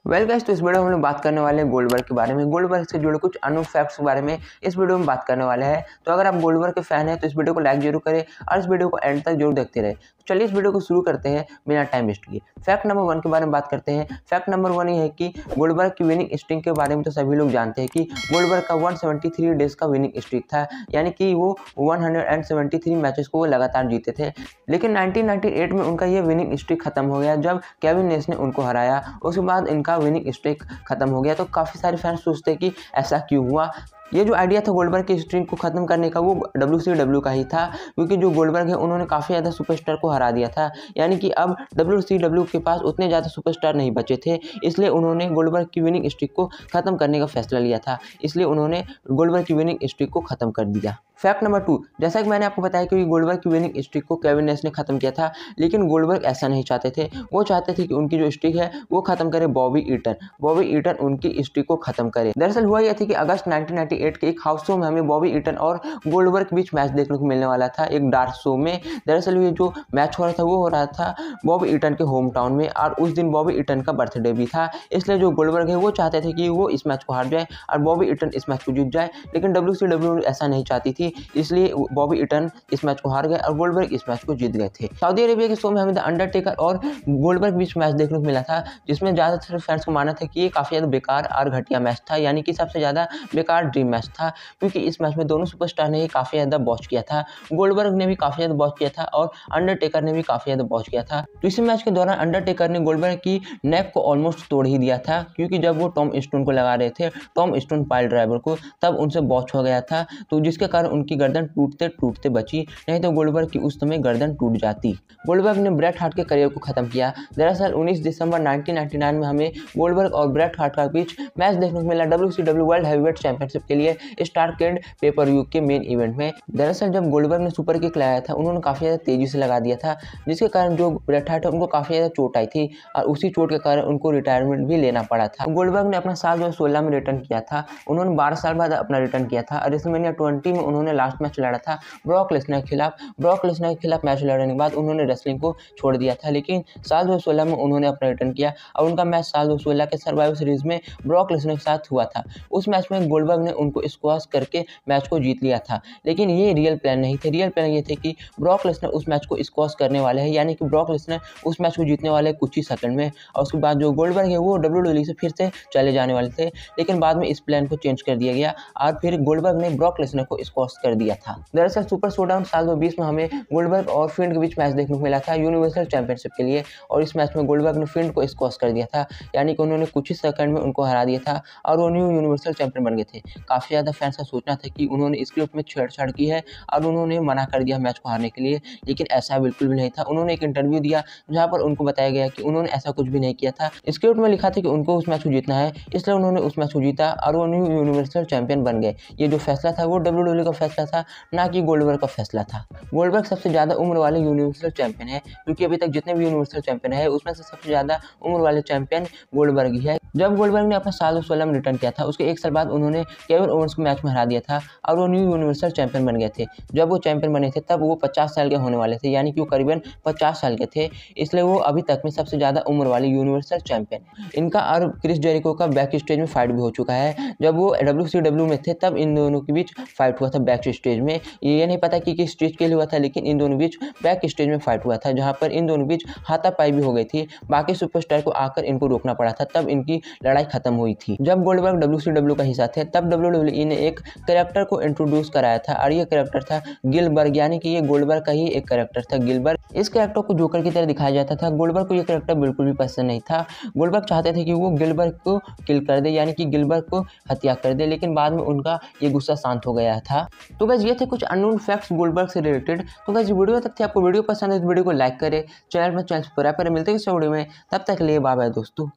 Well guys, तो इस video में हम लोग बात करने वाले हैं गोल्डबर्ग के बारे में। गोल्डबर्ग से जुड़े कुछ अननोन फैक्ट्स के बारे में इस वीडियो में बात करने वाले हैं। तो अगर आप गोल्डबर्ग के फैन हैं तो इस वीडियो को लाइक जरूर करें और इस वीडियो को एंड तक जरूर देखते रहे। तो चलिए इस वीडियो को शुरू करते हैं बिना टाइम वेस्ट किए। फैक्ट नंबर 1 के बारे में बात करते हैं। फैक्ट नंबर 1 ये है कि गोल्डबर्ग की विनिंग स्ट्रीक के बारे में तो सभी लोग जानते हैं कि गोल्डबर्ग का 173 डेज का विनिंग स्ट्रीक था, यानी कि वो 173 मैचेस को वो लगातार जीते थे। लेकिन 1998 में उनका ये विनिंग स्ट्रीक खत्म हो गया जब केविन नेश ने उनको हराया। उसके बाद इनका विनिंग स्ट्रीक खत्म हो गया। तो काफ़ी सारे फैंस सोचते हैं कि ऐसा क्यों हुआ। ये जो आइडिया था गोल्डबर्ग की स्ट्रीक को खत्म करने का वो WCW का ही था, क्योंकि जो गोल्डबर्ग है उन्होंने काफ़ी ज़्यादा सुपरस्टार को हरा दिया था। यानी कि अब WCW के पास उतने ज़्यादा सुपरस्टार नहीं बचे थे, इसलिए उन्होंने गोल्डबर्ग की विनिंग स्ट्रीक को खत्म करने का फैसला लिया था। इसलिए उन्होंने गोल्डबर्ग की विनिंग स्ट्रीक को खत्म कर दिया। फैक्ट नंबर 2, जैसा कि मैंने आपको बताया कि गोल्डबर्ग की विनिंग स्ट्रीक को केविन नेश ने खत्म किया था, लेकिन गोल्डबर्ग ऐसा नहीं चाहते थे। वो चाहते थे कि उनकी जो स्ट्रीक है वो खत्म करे बॉबी ईटन। बॉबी ईटन उनकी स्ट्रीक को खत्म करे। दरअसल हुआ यह थी कि अगस्त 1998 के एक हाउस शो में हमें बॉबी ईटन और गोल्डबर्ग के बीच मैच देखने को मिलने वाला था, एक डार्क शो में। दरअसल ये जो मैच हो रहा था वो हो रहा था बॉबी ईटन के होम टाउन में, और उस दिन बॉबी ईटन का बर्थडे भी था। इसलिए जो गोल्डबर्ग है वो चाहते थे कि वो इस मैच को हार जाए और बॉबी ईटन इस मैच को जीत जाए, लेकिन WCW ऐसा नहीं चाहती थी। इसलिए बॉबी ईटन इस मैच को हार गए और गोल्डबर्ग इस मैच को जीत गए थे। सऊदी अरेबिया के शो में हमें द अंडरटेकर और गोल्डबर्ग के बीच मैच देखने को मिला था, जिसमें ज़्यादातर फैंस को माना था कि ये काफ़ी ज़्यादा बेकार और घटिया मैच था, यानी कि सबसे ज़्यादा बेकार ड्रीम मैच था, क्योंकि इस मैच में दोनों सुपरस्टार ने काफ़ी ज़्यादा बॉच किया था। गोल्डबर्ग ने भी काफ़ी ज़्यादा बॉच किया था और अंडरटेकर ने भी काफ़ी ज़्यादा बॉच किया था। तो इसी मैच के दौरान अंडरटेकर ने गोल्डबर्ग की नेक को ऑलमोस्ट तोड़ ही दिया था, क्योंकि जब वो टॉम स्टोन को लगा रहे थे, टॉम स्टोन पाइल ड्राइवर को, तब उनसे बॉच हो गया था, तो जिसके कारण उनकी गर्दन टूटते टूटते बची, नहीं तो गोल्डबर्ग की उस समय गर्दन टूट जाती। गोल्डबर्ग ने ब्रेट हार्ट के करियर को खत्म किया। दरअसल 19 दिसंबर 1999 में हमें गोल्डबर्ग और ब्रेट हार्ट का बीच मैच देखने को मिला WCW वर्ल्ड हैवीवेट चैंपियनशिप के लिए स्टारकेड पेपर व्यू के मेन इवेंट में। दरअसल जब गोल्डबर्ग ने सुपर किक लगाया था उन्होंने काफ़ी ज़्यादा तेजी से लगा दिया था, जिसके कारण जो ब्रेट हार्ट है उनको काफ़ी ज़्यादा चोट आई थी और उसी चोट के कारण उनको रिटायरमेंट भी लेना पड़ा था। गोल्डबर्ग ने अपना साल 2016 में रिटर्न किया था। उन्होंने 12 साल बाद अपना रिटर्न किया था और रेसलमेनिया 20 में उन्होंने लास्ट मैच लड़ा था ब्रॉक लेसनर के खिलाफ। ब्रॉक लेसनर के खिलाफ मैच लड़ने के बाद उन्होंने रेसलिंग को छोड़ दिया था, लेकिन साल 2016 में उन्होंने अपना रिटर्न किया और उनका मैच साल 2016 के सर्वाइवर सीरीज में ब्रॉक लेसनर के साथ हुआ था। उस मैच में गोल्डबर्ग ने उनको स्क्वॉश करके मैच को जीत लिया था, लेकिन ये रियल प्लान नहीं थे। रियल प्लान ये थे कि ब्रॉक लेसनर उस मैच को स्क्वॉश करने वाले हैं, यानी कि ब्रॉक लेसनर उस मैच को जीतने वाले कुछ ही सेकंड में, और उसके बाद जो गोल्डबर्ग है वो WWE से फिर से चले जाने वाले थे। लेकिन बाद में इस प्लान को चेंज कर दिया गया और फिर गोल्डबर्ग ने ब्रॉक लेसनर को स्क्वॉश कर दिया था। दरअसल सुपर शोडाउन साल 2020 में हमें गोल्डबर्ग और फिंड के बीच मैच देखने को मिला था यूनिवर्सल चैंपियनशिप के लिए, और इस मैच में गोल्डबर्ग ने फिंड को स्क्वॉश कर दिया था, यानी कि उन्होंने कुछ ही सेकंड में उनको हरा दिया था और वो न्यू यूनिवर्सल चैंपियन बन गए थे। काफ़ी ज़्यादा फैंस का सोचना था कि उन्होंने स्क्रिप्ट में छेड़छाड़ की है और उन्होंने मना कर दिया मैच को हारने के लिए, लेकिन ऐसा बिल्कुल भी नहीं था। उन्होंने एक इंटरव्यू दिया जहाँ पर उनको बताया गया कि उन्होंने ऐसा कुछ भी नहीं किया था। स्क्रिप्ट में लिखा था कि उनको उस मैच को जीतना है, इसलिए उन्होंने उस मैच को जीता और वो न्यू यूनिवर्सल चैंपियन बन गए। ये जो फैसला था वो WWE का फैसला था, ना कि गोल्डबर्ग का फैसला था। गोल्डबर्ग सबसे ज़्यादा उम्र वाले यूनिवर्सल चैंपियन है, क्योंकि अभी तक जितने भी यूनिवर्सल चैंपियन है उसमें से सबसे ज़्यादा उम्र वाले चैंपियन गोल्डबर्ग ही है। जब गोल्डबर्ग ने अपना साल 2016 में रिटर्न किया था, उसके एक साल बाद उन्होंने केविन ओवेंस को मैच में हरा दिया था और वो न्यू यूनिवर्सल चैंपियन बन गए थे। जब वो चैंपियन बने थे तब वो 50 साल के होने वाले थे, यानी कि वो करीबन 50 साल के थे, इसलिए वो अभी तक में सबसे ज़्यादा उम्र वाले यूनिवर्सल चैंपियन। इनका और क्रिस जेरिको का बैक स्टेज में फाइट भी हो चुका है। जब वो WCW में थे तब इन दोनों के बीच फाइट हुआ था बैक स्टेज में। ये नहीं पता कि किस चीज़ के लिए हुआ था, लेकिन इन दोनों बीच बैक स्टेज में फाइट हुआ था, जहाँ पर इन दोनों बीच हाथापाई भी हो गई थी। बाकी सुपरस्टार को आकर इनको रोकना पड़ा था, तब इनकी लड़ाई खत्म हुई थी। जब गोल्डबर्ग WCW का हिस्सा थे तब WWE ने एक कैरेक्टर को इंट्रोड्यूस कराया था और ये कैरेक्टर था गिलबर्ग, यानी कि ये गोल्डबर्ग का ही एक कैरेक्टर था गिलबर्ग। इस कैरेक्टर को जोकर की तरह दिखाया जाता था। गोल्डबर्ग को ये कैरेक्टर बिल्कुल भी पसंद नहीं था। गोल्डबर्ग चाहते थे कि वो गिलबर्ग को किल कर दे, यानी कि गिलबर्ग को हत्या कर दे, लेकिन बाद में उनका ये गुस्सा शांत हो गया था। तो गाइस ये थे कुछ अननोन फैक्ट्स गोल्डबर्ग से रिलेटेड। तो गाइस वीडियो तक थी, आपको वीडियो पसंद है तो वीडियो को लाइक करें, चैनल पर सब्सक्राइब करें। मिलते हैं इस वीडियो में, तब तक के लिए बाय बाय दोस्तों।